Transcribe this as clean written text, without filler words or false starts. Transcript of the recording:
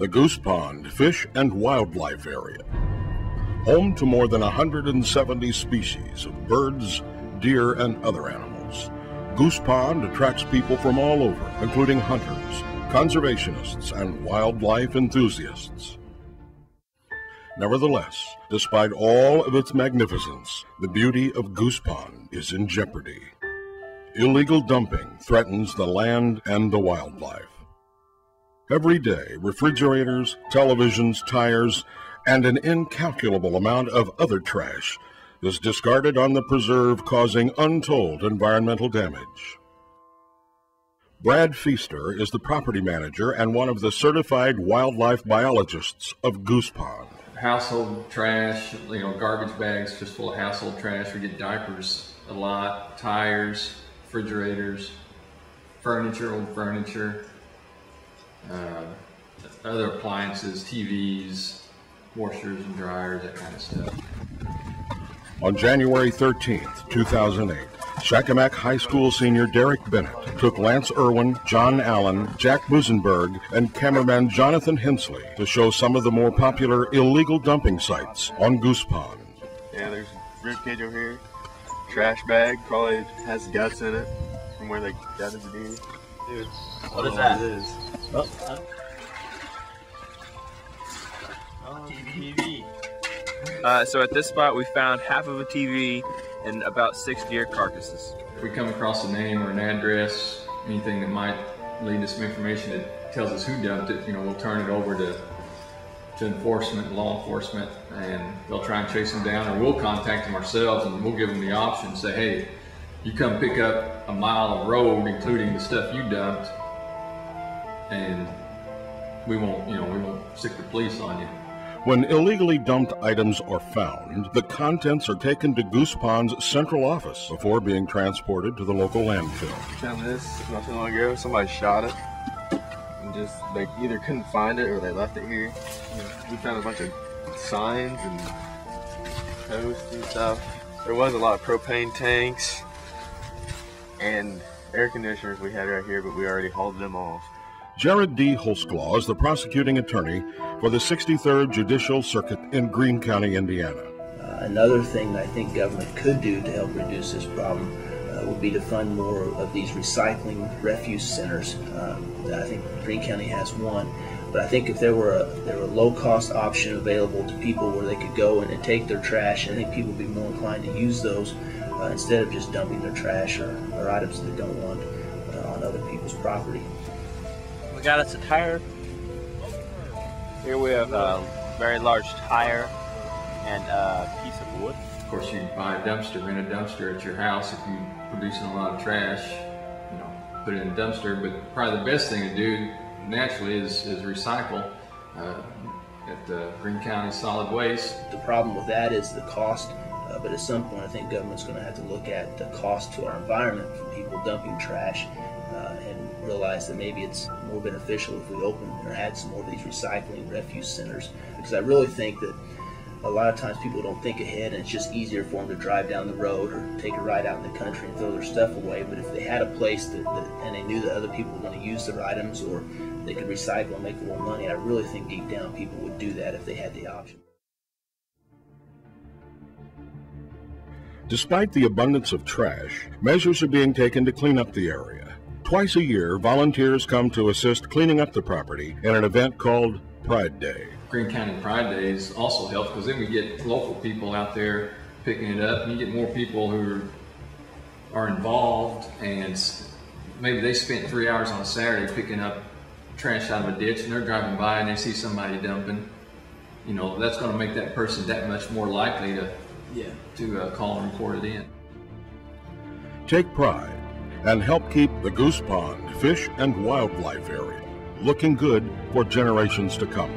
the Goose Pond Fish and Wildlife Area. Home to more than 170 species of birds, deer, and other animals, Goose Pond attracts people from all over, including hunters, conservationists, and wildlife enthusiasts. Nevertheless, despite all of its magnificence, the beauty of Goose Pond is in jeopardy. Illegal dumping threatens the land and the wildlife. Every day, refrigerators, televisions, tires, and an incalculable amount of other trash is discarded on the preserve, causing untold environmental damage. Brad Feaster is the property manager and one of the certified wildlife biologists of Goose Pond. Household trash, garbage bags just full of household trash. We get diapers a lot, tires, refrigerators, furniture, old furniture, other appliances, TVs, washers and dryers, that kind of stuff. On January 13th, 2008, Shakamak High School senior Derek Bennett took Lance Irwin, John Allen, Jack Busenberg, and cameraman Jonathan Hensley to show some of the more popular illegal dumping sites on Goose Pond. Yeah, there's a ribcage over here. Trash bag, probably has guts in it from where they gutted the deer. Dude, what is that? What it is. TV. So at this spot we found half of a TV and about 6 deer carcasses. If we come across a name or an address, anything that might lead to some information that tells us who dumped it, we'll turn it over to enforcement, law enforcement, and they'll try and chase them down, or we'll contact them ourselves and we'll give them the option, say, hey, you come pick up a mile of road, including the stuff you dumped, and we won't stick the police on you. When illegally dumped items are found, the contents are taken to Goose Pond's central office before being transported to the local landfill. Found this not too long ago. Somebody shot it, and just they either couldn't find it or they left it here. We found a bunch of signs and posts and stuff. There was a lot of propane tanks and air conditioners we had right here, but we already hauled them off. Jared D. Holsclaw is the prosecuting attorney for the 63rd Judicial Circuit in Greene County, Indiana. Another thing that I think government could do to help reduce this problem would be to fund more of these recycling refuse centers. I think Greene County has one, but I think if there were a low-cost option available to people where they could go and take their trash, I think people would be more inclined to use those instead of just dumping their trash or items that they don't want on other people's property. We got us a tire. Here we have a very large tire and a piece of wood. Of course, you can buy a dumpster, rent a dumpster at your house if you're producing a lot of trash. Put it in a dumpster. But probably the best thing to do naturally is recycle at Greene County Solid Waste. The problem with that is the cost. But at some point, I think government's going to have to look at the cost to our environment from people dumping trash and realize that maybe it's more beneficial if we open or add some more of these recycling refuse centers. Because I really think that a lot of times people don't think ahead, and it's just easier for them to drive down the road or take a ride out in the country and throw their stuff away. But if they had a place and they knew that other people were going to use their items, or they could recycle and make a little money, I really think deep down people would do that if they had the option. Despite the abundance of trash, measures are being taken to clean up the area. Twice a year, volunteers come to assist cleaning up the property in an event called Pride Day. Greene County Pride Days also helps because then we get local people out there picking it up, and you get more people who are involved, and maybe they spent 3 hours on a Saturday picking up trash out of a ditch, and they're driving by and they see somebody dumping. That's going to make that person that much more likely to call and report it in. Take pride and help keep the Goose Pond Fish and Wildlife Area looking good for generations to come.